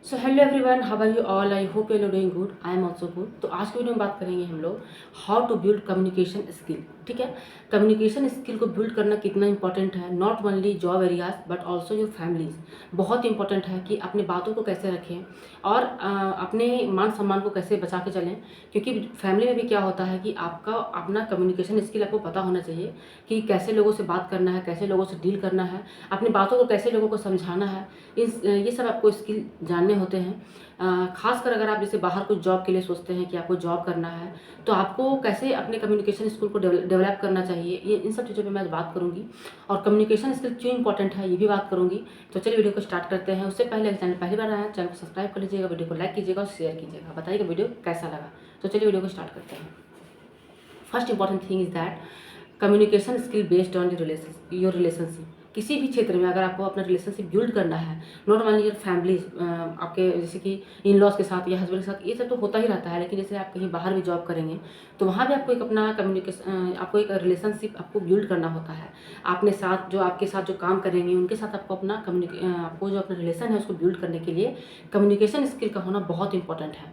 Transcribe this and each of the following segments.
So hello everyone, how are you all? I hope you are doing good. I am also good. तो आज की video में बात करेंगे हम लोग how to build communication skill. ठीक है, कम्युनिकेशन स्किल को बिल्ड करना कितना इंपॉर्टेंट है, not only job areas but also your families. बहुत इंपॉर्टेंट है कि अपनी बातों को कैसे रखें और अपने मान सम्मान को कैसे बचा के चलें, क्योंकि फैमिली में भी क्या होता है कि आपका अपना कम्युनिकेशन स्किल आपको पता होना चाहिए कि कैसे लोगों से बात करना है, कैसे लोगों से डील करना है, अपनी बातों को कैसे लोगों को समझाना है। ये सब आपको स्किल जानने होते हैं। खासकर अगर आप जैसे बाहर कुछ जॉब के लिए सोचते हैं कि आपको जॉब करना है, तो आपको कैसे अपने कम्युनिकेशन स्किल को डेवलप करना चाहिए, ये इन सब चीज़ों पे मैं आज बात करूंगी। और कम्युनिकेशन स्किल क्यों इंपॉर्टेंट है ये भी बात करूंगी। तो चलिए वीडियो को स्टार्ट करते हैं। उससे पहले चैनल पहली बार आया है, चैनल को सब्सक्राइब कर लीजिएगा, वीडियो को लाइक कीजिएगा और शेयर कीजिएगा, बताइएगा वीडियो कैसा लगा। तो चलिए वीडियो को स्टार्ट करते हैं। First important thing is that communication skill based on your relationship. किसी भी क्षेत्र में अगर आपको अपना रिलेशनशिप बिल्ड करना है, नॉट ओनली योर फैमिली, आपके जैसे कि इन लॉज के साथ या हस्बैंड के साथ, ये सब तो होता ही रहता है, लेकिन जैसे आप कहीं बाहर भी जॉब करेंगे तो वहाँ भी आपको एक अपना कम्युनिकेशन, आपको एक रिलेशनशिप आपको बिल्ड करना होता है। आपने साथ जो आपके साथ जो काम करेंगे उनके साथ आपको अपना आपको जो अपना रिलेशन है उसको बिल्ड करने के लिए कम्युनिकेशन स्किल का होना बहुत इंपॉर्टेंट है।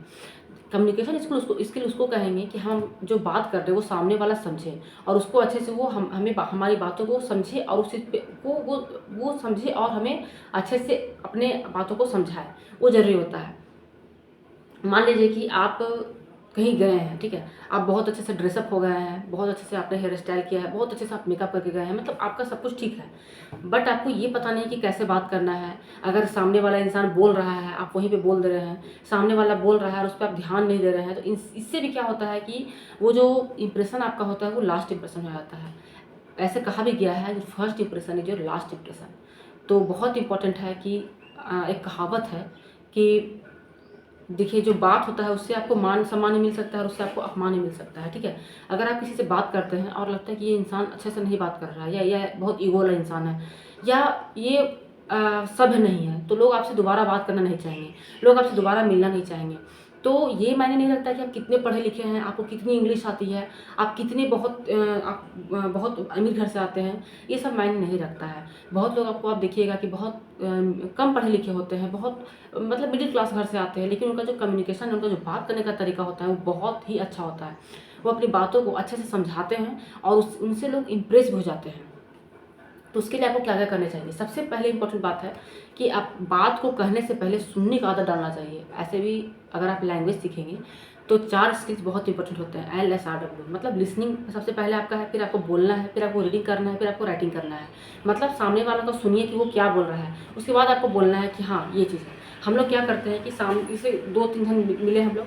कम्युनिकेशन स्किल उसको कहेंगे कि हम जो बात कर रहे हैं वो सामने वाला समझे और उसको अच्छे से वो हमें हमारी बातों को समझे और उस चीज़ पे वो समझे और हमें अच्छे से अपने बातों को समझाए, वो ज़रूरी होता है। मान लीजिए कि आप कहीं गए हैं, ठीक है, आप बहुत अच्छे से ड्रेसअप हो गए हैं, बहुत अच्छे से आपने हेयर स्टाइल किया है, बहुत अच्छे से आप मेकअप करके गए हैं, मतलब आपका सब कुछ ठीक है, बट आपको ये पता नहीं कि कैसे बात करना है। अगर सामने वाला इंसान बोल रहा है, आप वहीं पे बोल दे रहे हैं, सामने वाला बोल रहा है और उस पर आप ध्यान नहीं दे रहे हैं, तो इससे भी क्या होता है कि वो जो इंप्रेशन आपका होता है वो लास्ट इंप्रेशन हो जाता है। ऐसे कहा भी गया है, जो first impression is your last impression. तो बहुत इंपॉर्टेंट है कि एक कहावत है कि देखिए, जो बात होता है उससे आपको मान सम्मान ही मिल सकता है और उससे आपको अपमान ही मिल सकता है। ठीक है, अगर आप किसी से बात करते हैं और लगता है कि ये इंसान अच्छे से नहीं बात कर रहा है, या बहुत ईगो वाला इंसान है, या ये सभ्य नहीं है, तो लोग आपसे दोबारा बात करना नहीं चाहेंगे, लोग आपसे दोबारा मिलना नहीं चाहेंगे। तो ये मायने नहीं रखता कि आप कितने पढ़े लिखे हैं, आपको कितनी इंग्लिश आती है, आप कितने बहुत अमीर घर से आते हैं, ये सब मायने नहीं रखता है। बहुत लोग आपको आप देखिएगा कि बहुत कम पढ़े लिखे होते हैं, बहुत मतलब मिडिल क्लास घर से आते हैं, लेकिन उनका जो कम्युनिकेशन है, उनका जो बात करने का तरीका होता है वो बहुत ही अच्छा होता है। वो अपनी बातों को अच्छे से समझाते हैं और उनसे लोग इम्प्रेस हो जाते हैं। तो उसके लिए आपको क्या क्या करना चाहिए? सबसे पहले इंपॉर्टेंट बात है कि आप बात को कहने से पहले सुनने का आदत डालना चाहिए। ऐसे भी अगर आप लैंग्वेज सीखेंगे तो 4 स्किल्स बहुत इंपॉर्टेंट होते हैं, LSRW, मतलब लिसनिंग सबसे पहले आपका है, फिर आपको बोलना है, फिर आपको रीडिंग करना है, फिर आपको राइटिंग करना है। मतलब सामने वाला को सुनिए कि वो क्या बोल रहा है, उसके बाद आपको बोलना है कि हाँ ये चीज़ है। हम लोग क्या करते हैं कि सामने से 2-3 जन मिले हम लोग,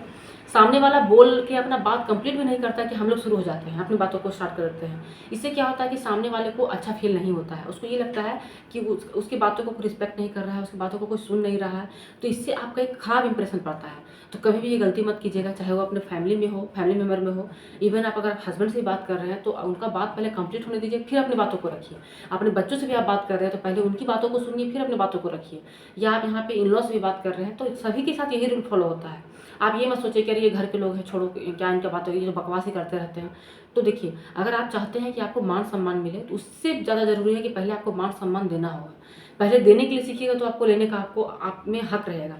सामने वाला बोल के अपना बात कंप्लीट भी नहीं करता कि हम लोग शुरू हो जाते हैं, अपनी बातों को स्टार्ट कर देते हैं। इससे क्या होता है कि सामने वाले को अच्छा फील नहीं होता है, उसको ये लगता है कि उसकी बातों को कोई रिस्पेक्ट नहीं कर रहा है, उसकी बातों को कोई सुन नहीं रहा है, तो इससे आपका एक खराब इंप्रेशन पड़ता है। तो कभी भी ये गलती मत कीजिएगा, चाहे वो अपने फैमिली में हो, फैमिली मेम्बर में हो, इवन आप अगर हस्बैंड से बात कर रहे हैं तो उनका बात पहले कंप्लीट होने दीजिए, फिर अपनी बातों को रखिए। अपने बच्चों से भी आप बात कर रहे हैं तो पहले उनकी बातों को सुनिए, फिर अपनी बातों को रखिए। या आप यहाँ पे इन-लॉ से भी बात कर रहे हैं तो सभी के साथ यही रूल फॉलो होता है। आप ये मत सोचिए कि अरे ये घर के लोग हैं, छोड़ो क्या इनका बात होगी, ये जो बकवास ही करते रहते हैं। तो देखिए, अगर आप चाहते हैं कि आपको मान सम्मान मिले तो उससे ज़्यादा ज़रूरी है कि पहले आपको मान सम्मान देना होगा। पहले देने के लिए सीखिएगा तो आपको लेने का आपको आप में हक रहेगा।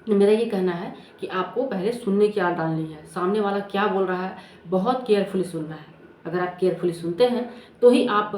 तो मेरा ये कहना है कि आपको पहले सुनने की आदत डालनी है। सामने वाला क्या बोल रहा है बहुत केयरफुली सुनना है। अगर आप केयरफुली सुनते हैं तो ही आप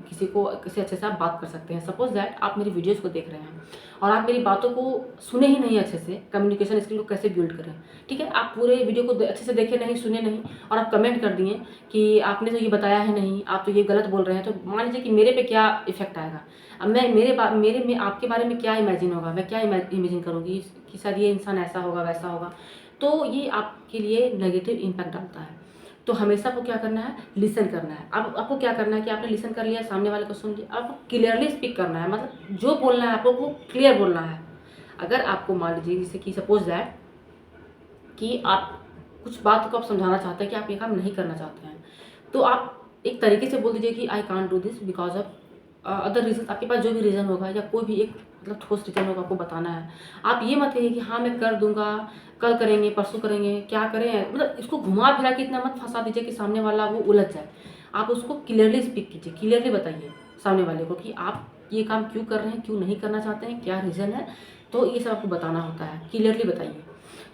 किसी अच्छे से आप बात कर सकते हैं। सपोज दैट आप मेरी वीडियोज़ को देख रहे हैं और आप मेरी बातों को सुने ही नहीं अच्छे से, कम्युनिकेशन स्किल को कैसे बिल्ड करें? ठीक है, आप पूरे वीडियो को अच्छे से देखे नहीं, सुने नहीं और आप कमेंट कर दिए कि आपने तो ये बताया है नहीं, आप तो ये गलत बोल रहे हैं, तो मान लीजिए कि मेरे पे क्या इफेक्ट आएगा? अब मैं मेरे में आपके बारे में क्या इमेजिन होगा, मैं क्या इमेजिन करूँगी कि शायद ये इंसान ऐसा होगा, वैसा होगा, तो ये आपके लिए नेगेटिव इम्पैक्ट डालता है। तो हमेशा आपको क्या करना है? लिसन करना है। अब आपको क्या करना है कि आपने लिसन कर लिया, सामने वाले को सुन लिया, आपको क्लियरली स्पीक करना है, मतलब जो बोलना है आपको वो क्लियर बोलना है। अगर आपको मान लीजिए जैसे कि सपोज दैट कि आप कुछ बात को आप समझाना चाहते हैं कि आप ये काम नहीं करना चाहते हैं, तो आप एक तरीके से बोल दीजिए कि I can't do this because of other reason. आपके पास जो भी रीज़न होगा या कोई भी एक मतलब ठोस रीज़न होगा आपको बताना है। आप ये मत कहिए कि हाँ मैं कर दूंगा, कल करेंगे, परसों करेंगे, क्या करें, मतलब इसको घुमा फिरा के इतना मत फंसा दीजिए कि सामने वाला वो उलझ जाए। आप उसको क्लियरली स्पीक कीजिए, क्लियरली बताइए सामने वाले को कि आप ये काम क्यों कर रहे हैं, क्यों नहीं करना चाहते हैं, क्या रीज़न है, तो ये सब आपको बताना होता है, क्लियरली बताइए।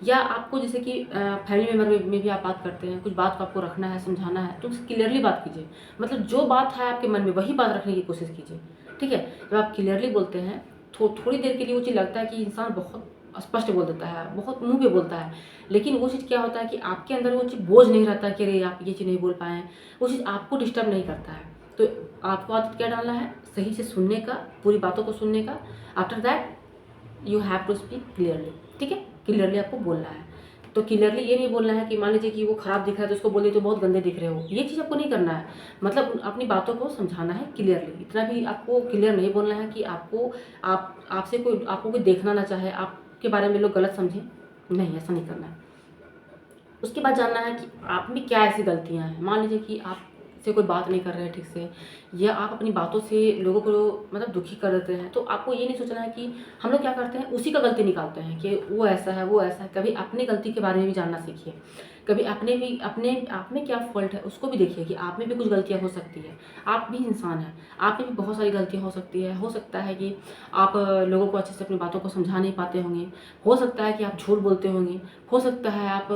या आपको जैसे कि फैमिली मेम्बर में भी आप बात करते हैं, कुछ बात को आपको रखना है, समझाना है, तो उससे क्लियरली बात कीजिए। मतलब जो बात है आपके मन में वही बात रखने की कोशिश कीजिए, ठीक है। जब आप क्लियरली बोलते हैं थोड़ी देर के लिए वो चीज़ लगता है कि इंसान बहुत स्पष्ट बोल देता है, बहुत मुँह पे बोलता है, लेकिन वो चीज़ क्या होता है कि आपके अंदर वो चीज़ बोझ नहीं रहता कि अरे आप ये चीज़ नहीं बोल पाए हैं, वो चीज़ आपको डिस्टर्ब नहीं करता है। तो आपको आदत क्या डालना है, सही से सुनने का, पूरी बातों को सुनने का। After that you have to speak clearly, ठीक है। क्लियरली आपको बोलना है। तो क्लियरली ये नहीं बोलना है कि मान लीजिए कि वो खराब दिख रहा है तो उसको बोल दिए तो बहुत गंदे दिख रहे हो, ये चीज़ आपको नहीं करना है। मतलब अपनी बातों को समझाना है क्लियरली। इतना भी आपको क्लियर नहीं बोलना है कि आपसे कोई आपको कोई देखना ना चाहे, आपके बारे में लोग गलत समझें, नहीं, ऐसा नहीं करना है। उसके बाद जानना है कि आप में क्या ऐसी गलतियाँ हैं। मान लीजिए कि आप से कोई बात नहीं कर रहे हैं ठीक से, या आप अपनी बातों से लोगों को मतलब दुखी कर देते हैं, तो आपको ये नहीं सोचना है कि हम लोग क्या करते हैं, उसी का गलती निकालते हैं कि वो ऐसा है, वो ऐसा है। कभी अपनी गलती के बारे में भी जानना सीखिए। कभी अपने आप में क्या फ़ॉल्ट है उसको भी देखिए कि आप में भी कुछ गलतियाँ हो सकती है। आप भी इंसान हैं, आप में भी बहुत सारी गलतियाँ हो सकती है। हो सकता है कि आप लोगों को अच्छे से अपनी बातों को समझा नहीं पाते होंगे। हो सकता है कि आप झूठ बोलते होंगे। हो सकता है आप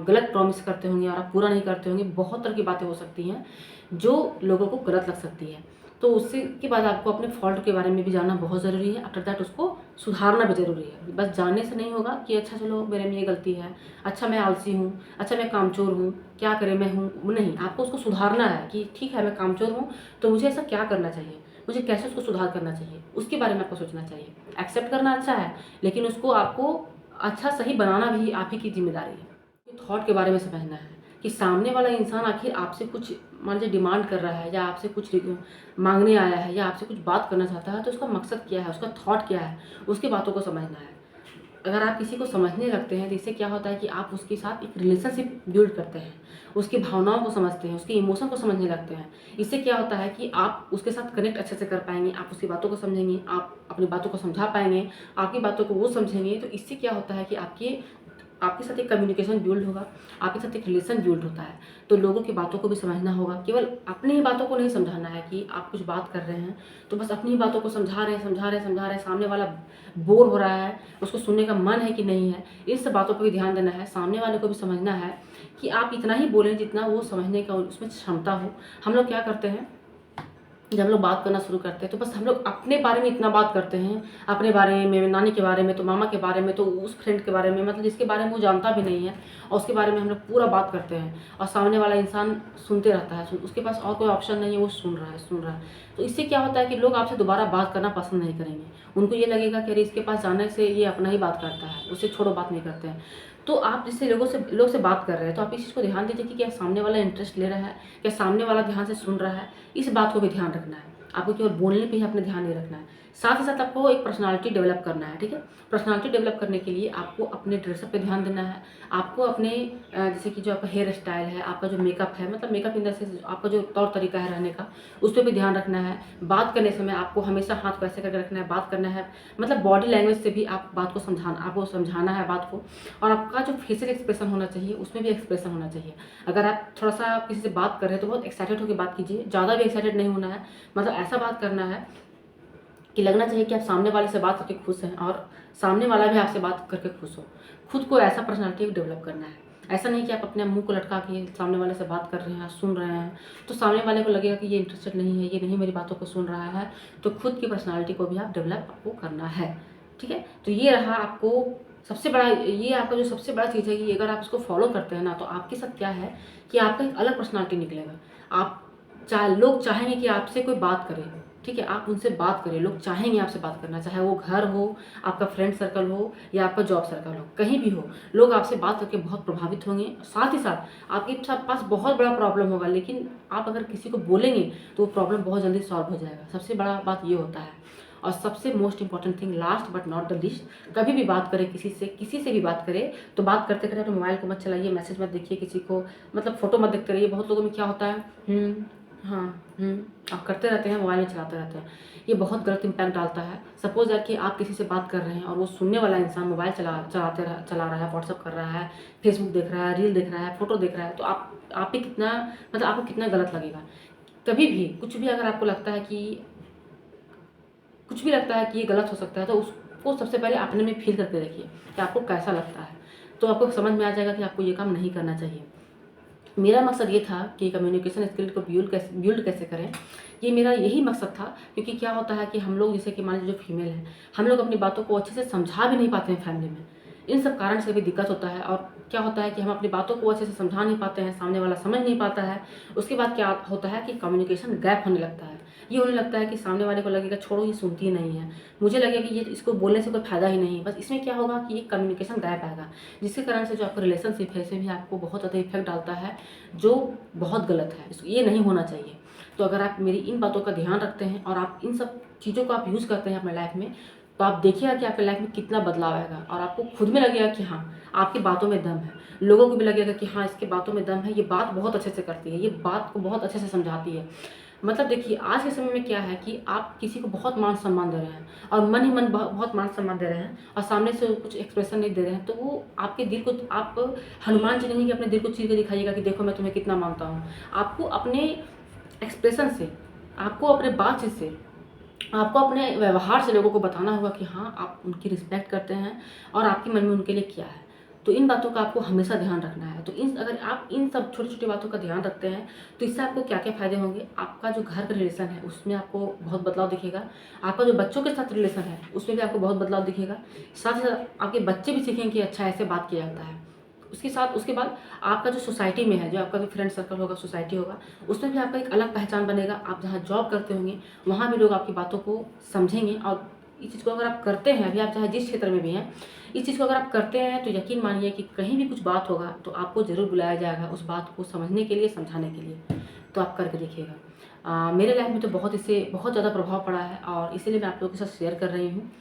गलत प्रॉमिस करते होंगे और आप पूरा नहीं करते होंगे। बहुत तरह की बातें हो सकती हैं जो लोगों को गलत लग सकती है। तो उससे के बाद आपको अपने फ़ॉल्ट के बारे में भी जानना बहुत ज़रूरी है। आफ्टर दैट उसको सुधारना भी ज़रूरी है। बस जानने से नहीं होगा कि अच्छा चलो मेरे में ये गलती है, अच्छा मैं आलसी हूँ, अच्छा मैं कामचोर हूँ, क्या करें मैं हूँ, नहीं, आपको उसको सुधारना है कि ठीक है मैं कामचोर हूँ, तो मुझे ऐसा क्या करना चाहिए, मुझे कैसे उसको सुधार करना चाहिए, उसके बारे में आपको सोचना चाहिए। एक्सेप्ट करना अच्छा है, लेकिन उसको आपको अच्छा सही बनाना भी आप ही की ज़िम्मेदारी है। थॉट के बारे में समझना है कि सामने वाला इंसान आखिर आपसे कुछ मान लीजिए डिमांड कर रहा है, या आपसे कुछ मांगने आया है, या आपसे कुछ बात करना चाहता है, तो उसका मकसद क्या है, उसका थॉट क्या है, उसकी बातों को समझना है। अगर आप किसी को समझने लगते हैं तो इससे क्या होता है कि आप उसके साथ एक रिलेशनशिप बिल्ड करते हैं, उसकी भावनाओं को समझते हैं, उसके इमोशन को समझने लगते हैं। इससे क्या होता है कि आप उसके साथ कनेक्ट अच्छे से कर पाएंगे, आप उसकी बातों को समझेंगे, आप अपनी बातों को समझा पाएंगे, आपकी बातों को वो समझेंगे। तो इससे क्या होता है कि आपके साथ एक कम्युनिकेशन बिल्ड होगा, आपके साथ एक रिलेशन बिल्ड होता है। तो लोगों की बातों को भी समझना होगा, केवल अपनी ही बातों को नहीं समझाना है कि आप कुछ बात कर रहे हैं तो बस अपनी ही बातों को समझा रहे हैं, सामने वाला बोर हो रहा है, उसको सुनने का मन है कि नहीं है, इन सब बातों पर भी ध्यान देना है। सामने वाले को भी समझना है कि आप इतना ही बोलें जितना वो समझने का उसमें क्षमता हो। हम लोग क्या करते हैं, जब हम लोग बात करना शुरू करते हैं तो बस हम लोग अपने बारे में इतना बात करते हैं, अपने बारे में, मेरे नानी के बारे में, तो मामा के बारे में, तो उस फ्रेंड के बारे में, मतलब जिसके बारे में वो जानता भी नहीं है, और उसके बारे में हम लोग पूरा बात करते हैं, और सामने वाला इंसान सुनते रहता है, उसके पास और कोई ऑप्शन नहीं है, वो सुन रहा है। तो इससे क्या होता है कि लोग आपसे दोबारा बात करना पसंद नहीं करेंगे। उनको ये लगेगा कि अरे इसके पास जाने से ये अपना ही बात करता है, उससे छोड़ो, बात नहीं करते हैं। तो आप जिससे लोग से बात कर रहे हैं तो आप इस चीज़ को ध्यान दीजिए कि क्या सामने वाला इंटरेस्ट ले रहा है, क्या सामने वाला ध्यान से सुन रहा है। इस बात को भी ध्यान रखना है। आपको केवल बोलने पे ही अपना ध्यान नहीं रखना है, साथ ही साथ आपको एक पर्सनालिटी डेवलप करना है, ठीक है। पर्सनालिटी डेवलप करने के लिए आपको अपने ड्रेसअप पे ध्यान देना है। आपको अपने जैसे कि जो आपका हेयर स्टाइल है, आपका जो मेकअप है, मतलब मेकअप इन द सेंस आपका जो तौर तरीका है रहने का, उस पर भी ध्यान रखना है। बात करने समय आपको हमेशा हाथ को ऐसे करके रखना है, बात करना है, मतलब बॉडी लैंग्वेज से भी आप बात को आपको समझाना है बात को। और आपका जो फेशियल एक्सप्रेशन होना चाहिए उसमें भी एक्सप्रेशन होना चाहिए। अगर आप थोड़ा सा किसी से बात कर रहे हैं तो बहुत एक्साइटेड होकर बात कीजिए, ज़्यादा भी एक्साइटेड नहीं होना है, मतलब ऐसा बात करना है कि लगना चाहिए कि आप सामने वाले से बात करके खुश हैं और सामने वाला भी आपसे बात करके खुश हो। खुद को ऐसा पर्सनालिटी डेवलप करना है। ऐसा नहीं कि आप अपने मुंह को लटका के सामने वाले से बात कर रहे हैं, सुन रहे हैं, तो सामने वाले को लगेगा कि ये इंटरेस्टेड नहीं है, ये नहीं मेरी बातों को सुन रहा है। तो खुद की पर्सनालिटी को भी आप डेवलप आपको करना है, ठीक है। तो ये रहा आपको सबसे बड़ा, ये आपका जो सबसे बड़ा चीज़ है कि अगर आप इसको फॉलो करते हैं ना, तो आपके साथ क्या है कि आपका एक अलग पर्सनालिटी निकलेगा। आप लोग चाहेंगे कि आपसे कोई बात करे, ठीक है, आप उनसे बात करें, लोग चाहेंगे आपसे बात करना, चाहे वो घर हो, आपका फ्रेंड सर्कल हो, या आपका जॉब सर्कल हो, कहीं भी हो, लोग आपसे बात करके बहुत प्रभावित होंगे। साथ ही साथ आपके पास बहुत बड़ा प्रॉब्लम होगा, लेकिन आप अगर किसी को बोलेंगे तो वो प्रॉब्लम बहुत जल्दी सॉल्व हो जाएगा। सबसे बड़ा बात ये होता है। और सबसे most important thing, last but not the least, कभी भी बात करें किसी से भी बात करें तो बात करते करते अपने मोबाइल को मत चलाइए, मैसेज मत देखिए किसी को, मतलब फोटो मत देखते रहिए। बहुत लोगों में क्या होता है, हाँ, आप करते रहते हैं, मोबाइल में चलाते रहते हैं। ये बहुत गलत इम्पैक्ट डालता है। सपोज दैट कि आप किसी से बात कर रहे हैं और वो सुनने वाला इंसान मोबाइल चला रहा है, व्हाट्सअप कर रहा है, फेसबुक देख रहा है, रील देख रहा है, फोटो देख रहा है, तो आप ही कितना, मतलब आपको कितना गलत लगेगा। कभी भी कुछ भी अगर आपको लगता है कि कुछ भी लगता है कि ये गलत हो सकता है, तो उसको सबसे पहले अपने में फ़ील करके देखिए कि आपको कैसा लगता है। तो आपको समझ में आ जाएगा कि आपको ये काम नहीं करना चाहिए। मेरा मकसद ये था कि कम्युनिकेशन स्किल को बिल्ड कैसे करें, ये मेरा यही मकसद था। क्योंकि क्या होता है कि हम लोग, जैसे कि मान लीजिए जो फीमेल हैं, हम लोग अपनी बातों को अच्छे से समझा भी नहीं पाते हैं फैमिली में। इन सब कारण से भी दिक्कत होता है, और क्या होता है कि हम अपनी बातों को अच्छे से समझा नहीं पाते हैं, सामने वाला समझ नहीं पाता है। उसके बाद क्या होता है कि कम्युनिकेशन गैप होने लगता है। ये होने लगता है कि सामने वाले को लगेगा छोड़ो, ये सुनती ही नहीं है, मुझे लगेगा कि ये इसको बोलने से कोई फ़ायदा ही नहीं है। बस इसमें क्या होगा कि एक कम्युनिकेशन गैप आएगा, जिसके कारण से जो आपका रिलेशनशिप है, इसमें भी आपको बहुत ज़्यादा इफेक्ट डालता है, जो बहुत गलत है। ये नहीं होना चाहिए। तो अगर आप मेरी इन बातों का ध्यान रखते हैं और आप इन सब चीज़ों को आप यूज़ करते हैं अपने लाइफ में, तो आप देखिएगा कि आपके लाइफ में कितना बदलाव आएगा, और आपको खुद में लगेगा कि हाँ, आपकी बातों में दम है। लोगों को भी लगेगा कि हाँ, इसके बातों में दम है, ये बात बहुत अच्छे से करती है, ये बात को बहुत अच्छे से समझाती है। मतलब देखिए, आज के समय में क्या है कि आप किसी को बहुत मान सम्मान दे रहे हैं, और मन ही मन बहुत मान सम्मान दे रहे हैं, और सामने से कुछ एक्सप्रेशन नहीं दे रहे हैं, तो वो आपके दिल को, आप हनुमान जी नहीं कि अपने दिल को चीर के दिखाइएगा कि देखो मैं तुम्हें कितना मानता हूँ। आपको अपने एक्सप्रेशन से, आपको अपने बातचीत से, आपको अपने व्यवहार से लोगों को बताना होगा कि हाँ, आप उनकी रिस्पेक्ट करते हैं, और आपके मन में उनके लिए क्या है। तो इन बातों का आपको हमेशा ध्यान रखना है। तो अगर आप इन सब छोटी-छोटी बातों का ध्यान रखते हैं, तो इससे आपको क्या-क्या फ़ायदे होंगे। आपका जो घर का रिलेशन है, उसमें आपको बहुत बदलाव दिखेगा। आपका जो बच्चों के साथ रिलेशन है, उसमें भी आपको बहुत बदलाव दिखेगा। साथ ही साथ आपके बच्चे भी सीखेंगे कि अच्छा, ऐसे बात किया जाता है। उसके बाद आपका जो सोसाइटी में है, जो आपका भी फ्रेंड सर्कल होगा, सोसाइटी होगा, उसमें भी आपका एक अलग पहचान बनेगा। आप जहाँ जॉब करते होंगे, वहाँ भी लोग आपकी बातों को समझेंगे, और इस चीज़ को अगर आप करते हैं, अभी आप चाहे जिस क्षेत्र में भी हैं, इस चीज़ को अगर आप करते हैं, तो यकीन मानिए कि कहीं भी कुछ बात होगा, तो आपको ज़रूर बुलाया जाएगा उस बात को समझने के लिए, समझाने के लिए। तो आप करके देखिएगा। मेरे लाइफ में तो इससे बहुत ज़्यादा प्रभाव पड़ा है, और इसीलिए मैं आप लोगों के साथ शेयर कर रही हूँ।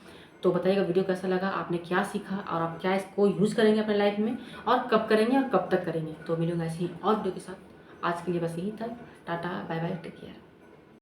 तो बताइएगा वीडियो कैसा लगा, आपने क्या सीखा, और आप क्या इसको यूज़ करेंगे अपने लाइफ में, और कब करेंगे और कब तक करेंगे। तो मिलूँगा ऐसे ही और वीडियो के साथ। आज के लिए बस यही था। Tata, bye bye, take care.